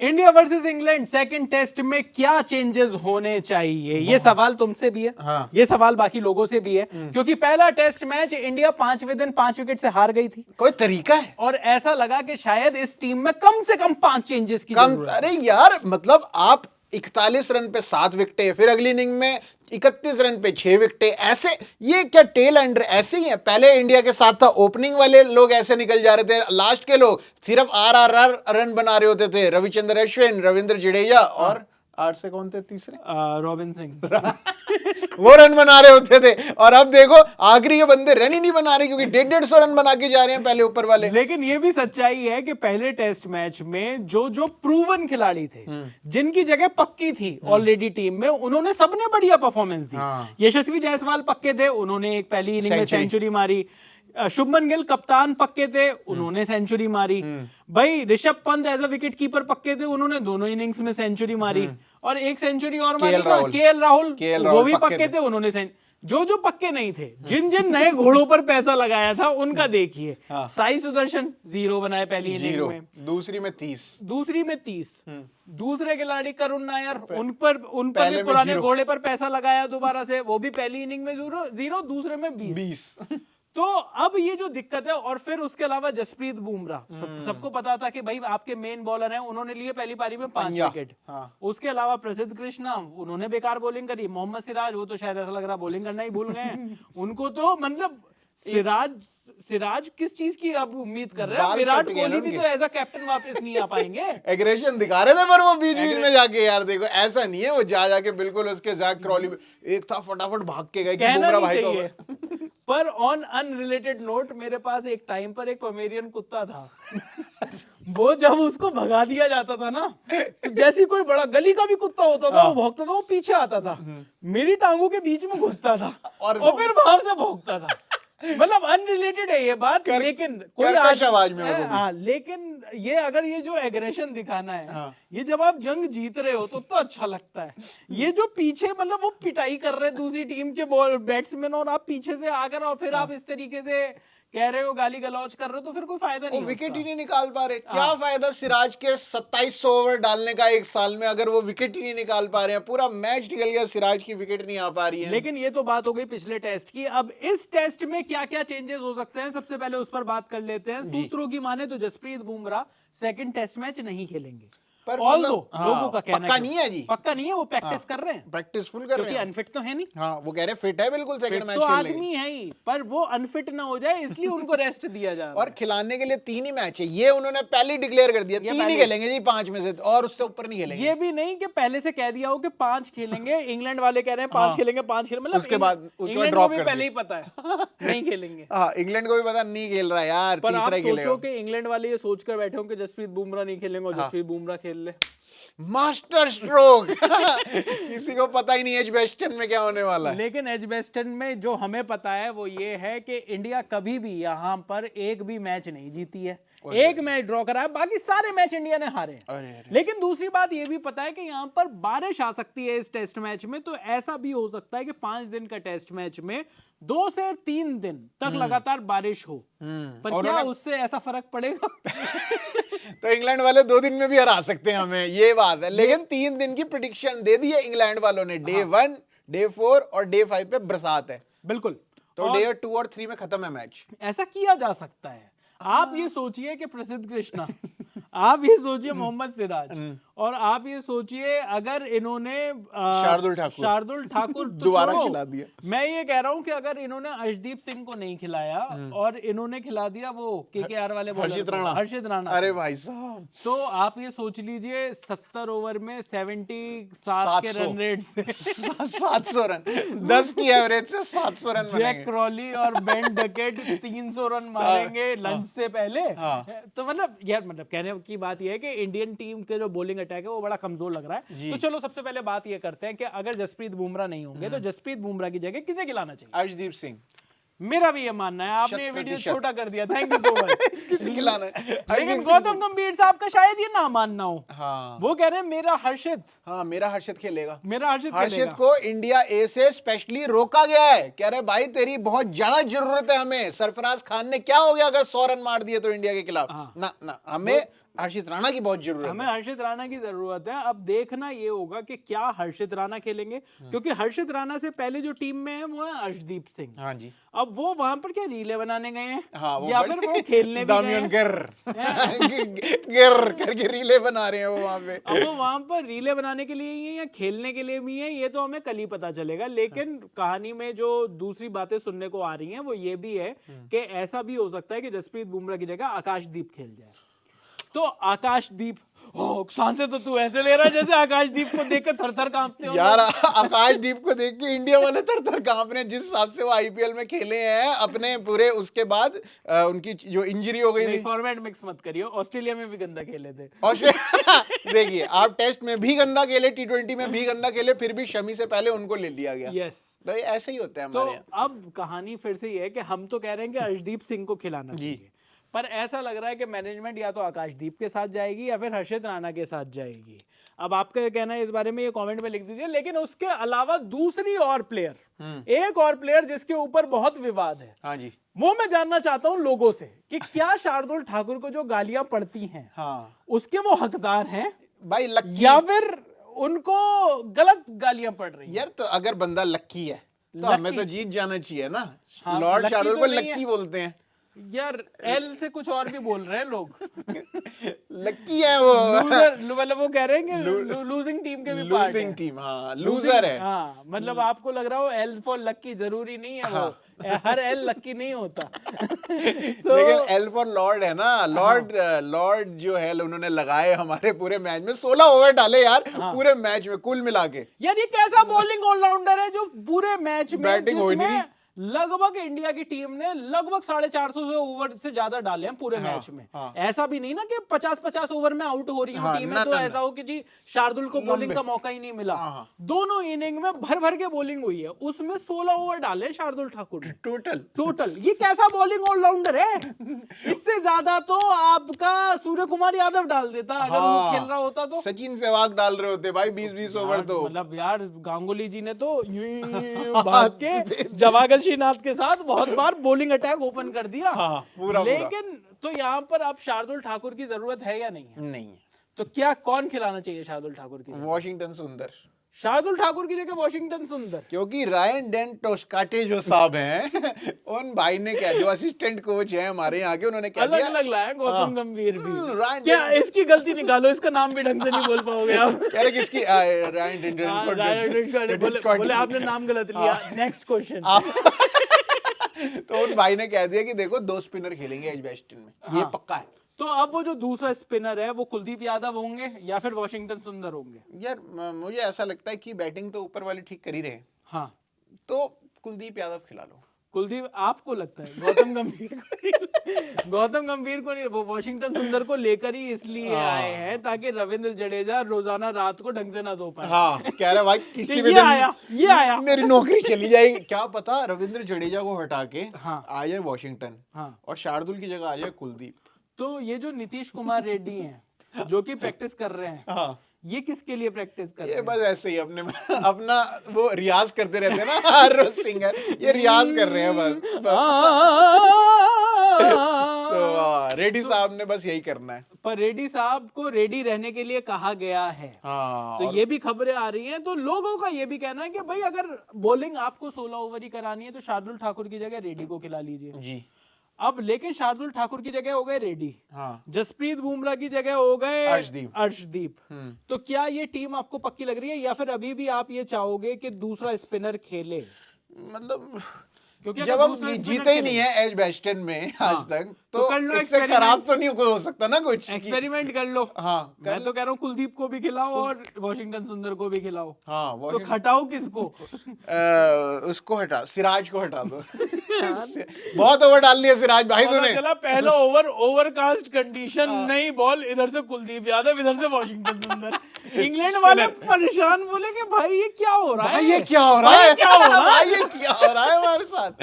India versus England second test में क्या changes होने चाहिए, ये सवाल तुमसे भी है। हाँ। ये सवाल बाकी लोगों से भी है, क्योंकि पहला टेस्ट मैच इंडिया 5वें दिन 5 विकेट से हार गई थी, कोई तरीका है? और ऐसा लगा कि शायद इस टीम में कम से कम 5 चेंजेस की कम, जरूरत है। अरे यार मतलब आप 41 रन पे 7 विकेटें, फिर अगली इनिंग में 31 रन पे 6 विकेटें, ऐसे ये क्या टेल एंडर ऐसे ही है? पहले इंडिया के साथ था, ओपनिंग वाले लोग ऐसे निकल जा रहे थे, लास्ट के लोग सिर्फ आर रन बना रहे होते थे, रविचंद्र अश्विन, रविंद्र जडेजा और आर से कौन थे तीसरे? रॉबिन सिंह। वो रन बना रहे होते थे, और अब देखो आखिरी के बंदे रन ही नहीं बना रहे, क्योंकि 150 रन बना के जा रहे हैं पहले ऊपर वाले। लेकिन ये भी सच्चाई है कि पहले टेस्ट मैच में जो जो प्रूवन खिलाड़ी थे, जिनकी जगह पक्की थी ऑलरेडी टीम में, उन्होंने सबने बढ़िया परफॉर्मेंस दी। हाँ। यशस्वी जायसवाल पक्के थे, उन्होंने एक पहली इनिंग में सेंचुरी मारी। शुभमन गिल कप्तान पक्के थे, उन्होंने सेंचुरी मारी। भाई Rishabh Pant as a wicket keeper पक्के थे, उन्होंने दोनों इनिंग्स में सेंचुरी मारी, और एक सेंचुरी और मारी केएल राहुल, वो भी पक्के थे, उन्होंने जो जो पक्के नहीं थे, जिन जिन नए घोड़ों पर पैसा लगाया था उनका देखिए। साई सुदर्शन 0 बनाए पहली इनिंग में, दूसरी में 30, दूसरे खिलाड़ी करुण नायर, उन पर भी पुराने घोड़े पर पैसा लगाया दोबारा से, वो भी पहली इनिंग में 0, दूसरे में 20। तो अब ये जो दिक्कत है, और फिर उसके अलावा जसप्रीत बुमराह, सबको पता था कि भाई आपके मेन बॉलर हैं, उन्होंने लिए पहली पारी में 5 विकेट। उसके अलावा प्रसिद्ध कृष्णा, उन्होंने बेकार बॉलिंग करी। मोहम्मद सिराज, वो तो शायद ऐसा लग रहा बॉलिंग करना ही भूल गए हैं। उनको तो मतलब सिराज किस चीज की अब उम्मीद कर रहे हैं? विराट कोहली भी तो ऐसा कैप्टन वापस नहीं आ पाएंगे। एग्रेशन दिखा रहे थे, पर वो बीच बीच में जाके, यार देखो ऐसा नहीं है, वो जाके बिल्कुल उसके जैक क्रॉली एक था, फटाफट भाग के गए कि बुमराह भाई को। पर ऑन अनरिलेटेड नोट, मेरे पास एक टाइम पर एक पोमेरियन कुत्ता था। वो जब उसको भगा दिया जाता था ना, तो जैसे कोई बड़ा गली का भी कुत्ता होता था, वो भौंकता था, वो पीछे आता था, मेरी टांगों के बीच में घुसता था, और फिर बाहर से भौंकता था। मतलब अनरिलेटेड है ये बात, लेकिन कोई आवाज में लेकिन ये अगर ये जो एग्रेशन दिखाना है, ये जब आप जंग जीत रहे हो तो अच्छा लगता है। ये जो पीछे मतलब वो पिटाई कर रहे हैं दूसरी टीम के बैट्समैन, और आप पीछे से आकर और फिर आप इस तरीके से कह रहे हो, गाली गलौज कर रहे हो, तो फिर कोई फायदा नहीं। विकेट ही नहीं निकाल पा रहे, क्या फायदा सिराज के 2700 ओवर डालने का एक साल में, अगर वो विकेट ही नहीं निकाल पा रहे हैं? पूरा मैच निकल गया, सिराज की विकेट नहीं आ पा रही है। लेकिन ये तो बात हो गई पिछले टेस्ट की। अब इस टेस्ट में क्या क्या चेंजेस हो सकते हैं, सबसे पहले उस पर बात कर लेते हैं। सूत्रों की माने तो Jasprit Bumrah second test match नहीं खेलेंगे, पर लोगों का कहना पक्का नहीं है जी, पक्का नहीं है, वो प्रैक्टिस कर रहे हैं, प्रैक्टिस फुल कर रहे हैं, अनफिट तो है नहीं। हाँ, वो कह रहे फिट है बिल्कुल, सेकंड मैच तो आदमी है ही, पर वो अनफिट ना हो जाए इसलिए उनको रेस्ट दिया जा रहा है। और खिलाने के लिए 3 ही मैच है, ये उन्होंने पहले डिक्लेयर कर दिया, 3 ही खेलेंगे जी 5 में से, और उससे ऊपर नहीं खेलेंगे। ये भी नहीं कि पहले से कह दिया हो कि 5 खेलेंगे, इंग्लैंड वाले कह रहे हैं 5 खेलेंगे, 5 खेलेंगे, मतलब उसके बाद ड्रॉप कर पहले ही पता है नहीं खेलेंगे। हाँ, इंग्लैंड को भी पता नहीं खेल रहा है यार, पर तीसरा खेलेगा। सोचो कि इंग्लैंड वाले ये सोचकर बैठे हो कि जसप्रीत बुमराह नहीं खेलेंगे, और जसप्रीत बुमराह खेल ले, मास्टर स्ट्रोक। किसी को पता ही नहीं एजबेस्टन में क्या होने वाला है। लेकिन एजबेस्टन में जो हमें पता है वो ये है कि इंडिया कभी भी यहाँ पर एक भी मैच नहीं जीती है, एक मैच ड्रॉ करा है, बाकी सारे मैच इंडिया ने हारे हैं। लेकिन दूसरी बात ये भी पता है कि यहाँ पर बारिश आ सकती है इस टेस्ट मैच में, तो ऐसा भी हो सकता है कि 5 दिन का टेस्ट मैच में 2 से 3 दिन तक लगातार बारिश हो। पर क्या उससे ऐसा फर्क पड़ेगा? तो इंग्लैंड वाले 2 दिन में भी हरा सकते हैं हमें, ये बात है। लेकिन 3 दिन की प्रेडिक्शन दे दी है इंग्लैंड वालों ने, डे 1, डे 4 और डे 5 पे बरसात है। बिल्कुल, तो डे 2 और 3 में खत्म है मैच। ऐसा किया जा सकता है। आप ये सोचिए कि प्रसिद्ध कृष्णा, आप ये सोचिए मोहम्मद सिराज, और आप ये सोचिए अगर इन्होंने शार्दुल ठाकुर दोबारा खिला दिया। मैं ये कह रहा हूं कि अगर इन्होंने अर्शदीप सिंह को नहीं खिलाया और इन्होंने खिला दिया वो केकेआर वाले हर्षित राणा, अरे भाई साहब, तो आप ये सोच लीजिए 70 ओवर में 77 के रन रेट से 700 रन, 10 की एवरेज से 700 रन बनेंगे। जैक क्रॉली और बेन डकेट 300 रन मारेंगे लंच से पहले। तो मतलब यार, मतलब कहने की बात यह है कि इंडियन टीम के जो बॉलिंग अटैक है वो बड़ा कमजोर लग रहा है। तो चलो सबसे पहले बात ये करते हैं कि अगर जसप्रीत बुमराह नहीं होंगे तो जसप्रीत बुमराह की जगह किसे खिलाना चाहिए? अर्शदीप सिंह। मेरा भी ये मानना है, आपने ये वीडियो छोटा कर दिया, थैंक यू सो मच। किसी खिलाना है, लेकिन गौतम गंभीर साहब का शायद ये ना मानना हो। हाँ, वो कह रहे हैं मेरा हर्षित, हाँ मेरा हर्षित खेलेगा, मेरा हर्षित को इंडिया ए से स्पेशली रोका गया है। कह रहे भाई तेरी बहुत ज्यादा जरूरत है हमें। सरफराज खान ने क्या हो गया अगर 100 रन मार दिए तो इंडिया के खिलाफ? ना ना, हमें हर्षित राणा की बहुत जरूरत हमें है। हर्षित राणा की जरूरत है। अब देखना ये होगा कि क्या हर्षित राणा खेलेंगे, क्योंकि हर्षित राणा से पहले जो टीम में है वो है अर्शदीप सिंह। हाँ जी, अब वो वहां पर क्या रीले बनाने गए हैं, हाँ वो या फिर वो खेलने भी गए दामियन हैं? गिर करके रीले बना रहे हैं वो वहां पे। अब वो वहां पर रीले बनाने के लिए ही है या खेलने के लिए भी है, ये तो हमें कल ही पता चलेगा। लेकिन कहानी में जो दूसरी बातें सुनने को आ रही हैं वो ये भी है कि ऐसा भी हो सकता है कि जसप्रीत बुमराह की जगह आकाशदीप खेल जाए। तो आकाशदीप, सांसें तो तू ऐसे ले रहा है जैसे आकाशदीप को देखकर थर-थर कांपते हो। यार आकाशदीप को देख के इंडिया वाले थर-थर कांप रहे हैं, जिस हिसाब से वो आईपीएल में खेले हैं अपने पूरे, उसके बाद उनकी जो इंजरी हो गई थी। फॉर्मेट मिक्स मत करियो, ऑस्ट्रेलिया में भी गंदा खेले थे। ऑस्ट्रेलिया देखिए, आप टेस्ट में भी गंदा खेले, टी20 में भी गंदा खेले, फिर भी शमी से पहले उनको ले लिया गया। यस, तो ये ऐसे ही होता है तो हमारे यहाँ। अब कहानी फिर से ये है कि हम तो कह रहे हैं कि अर्शदीप सिंह को खिलाना चाहिए, पर ऐसा लग रहा है कि मैनेजमेंट या तो आकाशदीप के साथ जाएगी या फिर हर्षित राणा के साथ जाएगी। अब आपका क्या कहना है इस बारे में, ये कमेंट में लिख दीजिए। लेकिन उसके अलावा दूसरी और प्लेयर, एक और प्लेयर जिसके ऊपर बहुत विवाद है, हाँ जी, वो मैं जानना चाहता हूं लोगों से कि क्या शार्दुल ठाकुर को जो गालियां पड़ती हैं हाँ उसके वो हकदार हैं भाई, लक्की या फिर उनको गलत गालियां पड़ रही हैं? यार, तो अगर बंदा लक्की है तो लक्की। हमें तो जीत जाना चाहिए ना। हाँ, लॉर्ड लक्की शार्दुल तो को नहीं लक्की है। बोलते हैं। यार एल से कुछ और भी बोल रहे हैं लोग। लक्की है वो, लूजर, मतलब वो कह रहे हैं कि लूजिंग टीम के भी पार्ट लूजिंग है। टीम, हाँ लूजर है। हाँ, मतलब आपको लग रहा हो एल फॉर लक्की, जरूरी नहीं है वो, हर एल लक्की नहीं होता। तो लेकिन एल फॉर लॉर्ड है ना, लॉर्ड जो है उन्होंने लगाए हमारे पूरे मैच में 16 ओवर डाले यार, पूरे मैच में कुल मिला के। यार ये कैसा बॉलिंग ऑलराउंडर है जो पूरे मैच में, बैटिंग हो ही नहीं जिसमें लगभग इंडिया की टीम ने लगभग 450 ओवर से ज्यादा डाले हैं पूरे मैच में। ऐसा भी नहीं ना कि 50-50 ओवर में आउट हो रही है टीम है, तो ऐसा हो कि जी शार्दुल को बॉलिंग का मौका ही नहीं मिला। दोनों इनिंग में भर भर के बॉलिंग हुई है, उसमें 16 ओवर डाले शार्दुल ठाकुर ने टोटल। ये कैसा बॉलिंग ऑलराउंडर है? इससे ज्यादा तो आपका सूर्य कुमार यादव डाल देता अगर वो खेल रहा होता तो। सचिन सहवाग डाल रहे होते भाई 20-20 ओवर तो। मतलब यार गांगुली जी ने तो यूं भाग के जवागल श्रीनाथ के साथ बहुत बार बॉलिंग अटैक ओपन कर दिया। पूरा लेकिन तो यहाँ पर अब शार्दुल ठाकुर की जरूरत है या नहीं है? नहीं है। तो क्या कौन खिलाना चाहिए शार्दुल ठाकुर की जगह? वॉशिंगटन सुंदर। शार्दुल ठाकुर की जगह वॉशिंगटन सुंदर, क्योंकि रायन डेन टोस्काटे जो साहब हैं उन भाई ने क्या, जो असिस्टेंट कोच है हमारे यहाँ के, उन्होंने क्या दिया, अलग लाया गौतम गंभीर भी। रायन क्या इसकी गलती निकालो, इसका नाम भी ढंग से नहीं बोल पाओगे आप। कह रहे किसकी, रायन डेन, बोले आपने नाम गलत लिया। Next question. तो उन भाई ने कह दिया कि देखो 2 स्पिनर खेलेंगे एजबेस्टन में, ये पक्का है। तो अब वो जो दूसरा स्पिनर है वो कुलदीप यादव होंगे या फिर वॉशिंगटन सुंदर होंगे? यार मुझे ऐसा लगता है कि बैटिंग तो ऊपर वाले ठीक कर ही रहे हैं, हाँ, तो कुलदीप यादव खिला लो। कुलदीप आपको लगता है? गौतम गंभीर को नहीं, वो वॉशिंगटन सुंदर को लेकर ही इसलिए आए हैं ताकि रविंद्र जडेजा रोजाना रात को ढंग से ना सो पाए। हाँ, कह रहा भाई किसी भी ये आया मेरी नौकरी चली जाएगी। क्या पता रविंद्र जडेजा को हटा के आ जाए वॉशिंगटन, और शार्दुल की जगह आ जाए कुलदीप। तो ये जो नीतीश कुमार रेड्डी हैं जो कि प्रैक्टिस कर रहे हैं, ये किसके लिए प्रैक्टिस कर रहे हैं? ये बस ऐसे ही अपना वो रियाज करते रहते हैं ना, हर रोज सिंगर ये रियाज कर रहे हैं बस। तो रेड्डी साहब ने बस यही करना है। पर रेड्डी साहब को रेडी रहने के लिए कहा गया है। तो ये भी खबरें आ रही हैं, तो लोगों का ये भी कहना है कि भाई अगर बॉलिंग आपको 16 ओवर ही करानी है तो शार्दुल ठाकुर की जगह रेड्डी को खिला लीजिए जी। अब लेकिन शार्दुल ठाकुर की जगह हो गए रेड्डी, जसप्रीत बुमराह की जगह हो गए अर्शदीप। तो क्या ये टीम आपको पक्की लग रही है या फिर अभी भी आप ये चाहोगे कि दूसरा स्पिनर खेले? मतलब क्योंकि जब हम जीते ही नहीं है एजबेस्टन में आज तक, तो इससे खराब तो नहीं हो सकता ना कुछ। एक्सपेरिमेंट कर लो। मैं तो कह रहा हूँ कुलदीप को भी खिलाओ और वॉशिंगटन सुंदर को भी खिलाओ। तो हटाओ किसको? उसको हटा, सिराज को हटा दो। बहुत ओवर डाल लिया सिराज भाई तूने। चला पहला ओवर ओवरकास्ट कंडीशन, नई बॉल, इधर से कुलदीप यादव, इधर से वॉशिंगटन सुंदर। इंग्लैंड वाले परेशान, बोले कि भाई ये क्या हो रहा है, ये क्या हो रहा है, ये क्या हो रहा है हमारे साथ।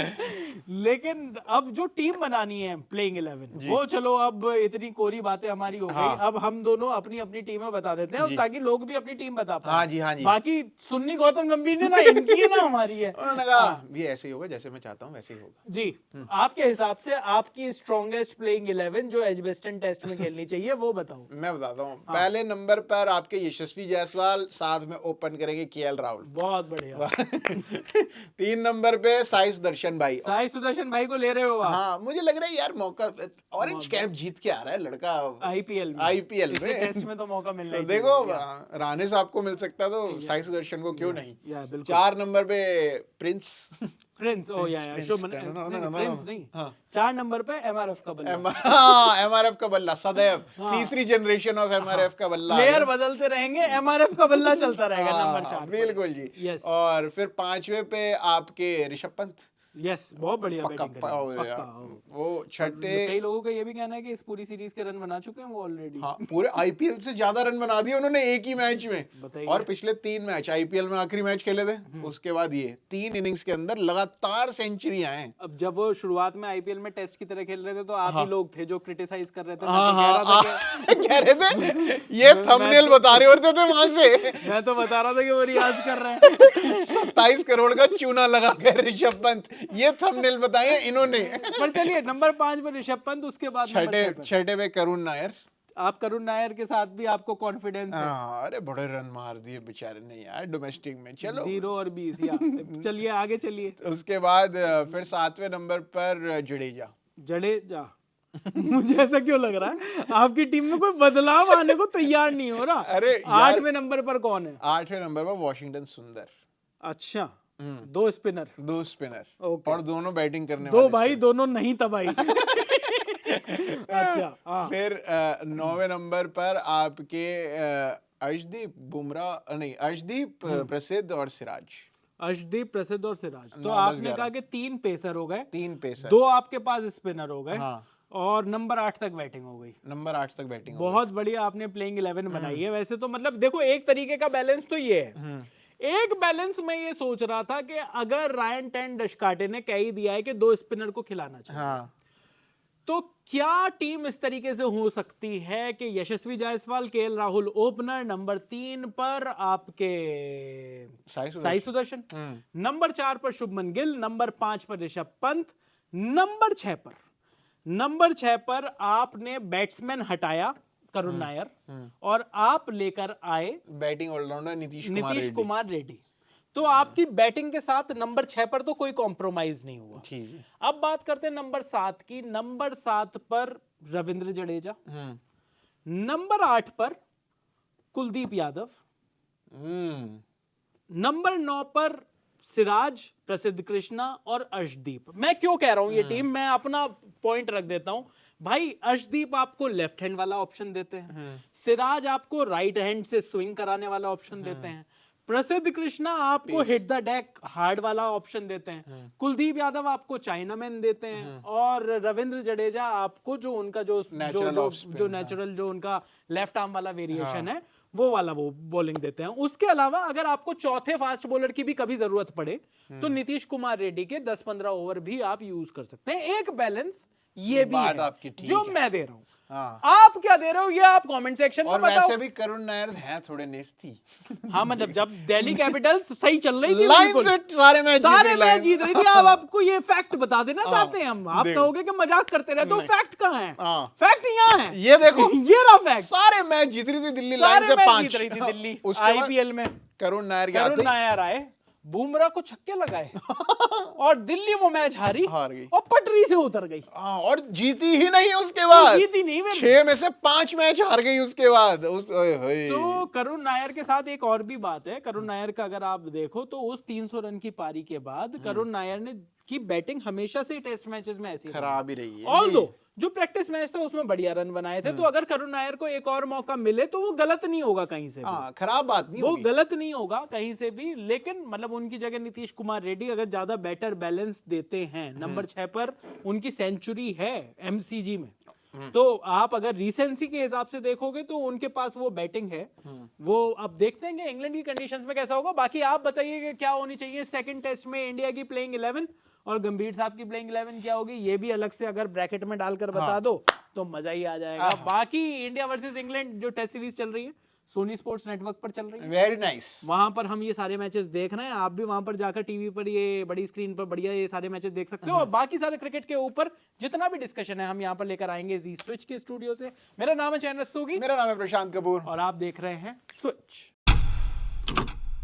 लेकिन अब जो टीम बनानी है प्लेइंग 11 वो चलो अब इतनी कोरी बातें हमारी हो गई, अब हम दोनों अपनी अपनी टीमें बता देते हैं ताकि लोग भी अपनी टीम बता पाए। हाँ जी, हाँ जी। बाकी सुन्नी गौतम गंभीर ने ना इनकी है ना हमारी है। उन्होंने कहा ये ऐसे ही होगा जैसे मैं चाहता हूँ वैसे ही होगा। जी, आपके हिसाब से आपकी स्ट्रॉन्गेस्ट प्लेइंग 11 जो एजबेस्टन टेस्ट में खेलनी चाहिए वो बताओ। मैं बताता हूँ। पहले नंबर पर आपके यशस्वी जायसवाल, साथ में ओपन करेंगे केएल राहुल। बहुत बढ़िया। 3 नंबर पे साई सुदर्शन भाई। साई सुदर्शन भाई को ले रहे हो आप? हाँ, मुझे लग रहा है यार मौका, ऑरेंज कैप जीत के आ रहा है लड़का आईपीएल में टेस्ट में तो मौका मिलना तो देखो राणे साहब को मिल सकता तो साई सुदर्शन को क्यों नहीं। 4 नंबर पे प्रिंस। ओ या शुभमन प्रिंस नहीं। 4 नंबर पे एमआरएफ का बल्ला। एमआरएफ का बल्ला सदैव तीसरी जनरेशन ऑफ एमआरएफ का बल्ला। प्लेयर बदलते रहेंगे, एमआरएफ का बल्ला चलता रहेगा नंबर 4। बिल्कुल जी। और फिर 5वें पे आपके ऋषभ पंत। यस, बहुत बढ़िया बैटिंग कर। वो छठे, कई लोगों का ये भी कहना है कि इस पूरी सीरीज के रन बना चुके हैं वो ऑलरेडी। हाँ, पूरे आईपीएल से ज्यादा रन बना दिए उन्होंने एक ही मैच में। और पिछले 3 मैच आईपीएल में आखिरी मैच खेले थे, उसके बाद ये 3 इनिंग्स के अंदर लगातार सेंचुरी आए। अब जब वो शुरुआत में आईपीएल में टेस्ट की तरह खेल रहे थे तो आप ही लोग थे जो क्रिटिसाइज कर रहे थे। कह रहे थे ये थंबनेल बता रहे होते थे वहां से। मैं तो बता रहा था कि वो रियाज कर रहे हैं। 27 करोड़ का चूना लगा कर ऋषभ पंत, ये थंबनेल बताए इन्होंने। पर चलिए नंबर 5 पे ऋषभ पंत, उसके बाद छठे पे करुण नायर। आप करुण नायर के साथ भी आपको कॉन्फिडेंस है? अरे बड़े रन मार दिए बेचारे ने यार डोमेस्टिक में। चलो 0 और 20 चलिए आगे चलिए। उसके बाद फिर 7वें नंबर पर जडेजा। मुझे ऐसा क्यों लग रहा है आपकी टीम में कोई बदलाव आने को तैयार नहीं हो रहा। अरे 8वें नंबर पर कौन है? 8वें नंबर पर वॉशिंगटन सुंदर। अच्छा, 2 स्पिनर और दोनों बैटिंग करने वाले। 2 भाई दोनों नहीं तबाही। अच्छा, फिर 9वें नंबर पर आपके अर्शदीप बुमराह, नहीं अर्शदीप, प्रसिद्ध और सिराज। अर्शदीप, प्रसिद्ध और सिराज। तो आपने कहा कि 3 पेसर हो गए, 3 पेसर, 2 आपके पास स्पिनर हो गए। हाँ। और नंबर 8 तक बैटिंग हो गई। नंबर 8 तक बैटिंग बहुत बढ़िया आपने प्लेइंग 11 बनाई है। वैसे तो मतलब देखो एक तरीके का बैलेंस तो ये है। एक बैलेंस में ये सोच रहा था कि अगर रायन टेन डशकाटे ने कह ही दिया है कि 2 स्पिनर को खिलाना चाहिए, हाँ, तो क्या टीम इस तरीके से हो सकती है कि Yashasvi Jaiswal, KL Rahul opener, number 3 पर आपके साई सुदर्शन, नंबर 4 पर शुभमन गिल, नंबर 5 पर ऋषभ पंत, नंबर 6 पर आपने बैट्समैन हटाया करुण नायर और आप लेकर आए बैटिंग ऑलराउंडर नीतीश कुमार रेड्डी। तो आपकी बैटिंग के साथ नंबर 6 पर तो कोई कॉम्प्रोमाइज नहीं हुआ। अब बात करते हैं नंबर 7 की। नंबर 7 पर रविंद्र जडेजा, नंबर 8 पर कुलदीप यादव, नंबर 9 पर सिराज, प्रसिद्ध कृष्णा और अर्शदीप। मैं क्यों कह रहा हूं ये टीम, मैं अपना पॉइंट रख देता हूं भाई। अर्शदीप आपको लेफ्ट हैंड वाला ऑप्शन देते हैं, सिराज आपको राइट हैंड से स्विंग कराने वाला ऑप्शन देते हैं, प्रसिद्ध कृष्णा आपको हिट द डेक हार्ड वाला ऑप्शन देते हैं, कुलदीप यादव आपको चाइनामैन देते हैं, और रविंद्र जडेजा आपको जो उनका जो नेचुरल जो उनका लेफ्ट आर्म वाला वेरिएशन है वो वाला वो बॉलिंग देते हैं। उसके अलावा अगर आपको चौथे फास्ट बॉलर की भी कभी जरूरत पड़े तो नीतीश कुमार रेड्डी के 10-15 ओवर भी आप यूज कर सकते हैं। एक बैलेंस ये भी है जो मैं दे रहा हूँ। हाँ। आप क्या दे रहे हो ये आप कमेंट सेक्शन में बताओ। वैसे भी करुण नायर हैं थोड़े नेस्ती। हाँ मतलब जब दिल्ली कैपिटल्स सही चल रही थी, लाइन से सारे मैच जीत रही थी। अब आपको ये फैक्ट बता देना चाहते हैं हम। आप कहोगे कि मजाक करते रहे, तो फैक्ट कहाँ है? फैक्ट यहाँ है, ये देखो, ये रहा फैक्ट। सारे मैच जीत रही थी दिल्ली, लाइन से 5 जीत रही थी दिल्ली आईपीएल में। करुण नायर आए, बुमराह को छक्के लगाए और दिल्ली वो मैच हार गई और पटरी से उतर गई। और जीती ही नहीं उसके बाद, 6 में से 5 मैच हार गई उसके बाद। तो करुण नायर के साथ एक और भी बात है। करुण नायर का अगर आप देखो तो उस 300 रन की पारी के बाद करुण नायर ने की बैटिंग हमेशा से टेस्ट मैचेस में ऐसी खराब ही रही है। ऑल्दो जो प्रैक्टिस मैच था उसमें बढ़िया रन बनाए थे, तो अगर करुण नायर को एक और मौका मिले तो वो गलत नहीं होगा कहीं से भी। खराब बात नहीं, वो गलत नहीं होगा कहीं से भी। लेकिन मतलब उनकी जगह नीतीश कुमार रेड्डी अगर ज्यादा बेटर बैलेंस देते हैं। नंबर 6 पर उनकी सेंचुरी है एमसीजी में, तो आप अगर रिसेंसी के हिसाब से देखोगे तो उनके पास वो बैटिंग है। वो अब देखते हैं कि इंग्लैंड की कंडीशंस में कैसा होगा। बाकी आप बताइए कि क्या होनी चाहिए सेकंड टेस्ट में इंडिया की प्लेइंग 11 और गंभीर साहब की प्लेइंग 11 क्या होगी, ये भी अलग से अगर ब्रैकेट में डालकर बता दो तो मजा ही आ जाएगा। बाकी इंडिया वर्सेस इंग्लैंड जो टेस्ट सीरीज चल रही है सोनी स्पोर्ट्स नेटवर्क पर चल रही है, वेरी नाइस। वहां पर हम ये सारे मैचेस देख रहे हैं। आप भी वहां पर जाकर टीवी पर ये बड़ी स्क्रीन पर बढ़िया ये सारे मैचेस देख सकते हो। और बाकी सारे क्रिकेट के ऊपर जितना भी डिस्कशन है हम यहाँ पर लेकर आएंगे जी स्विच के स्टूडियो से। मेरा नाम है चैन रस्तोगी, मेरा नाम है प्रशांत कपूर और आप देख रहे हैं स्विच।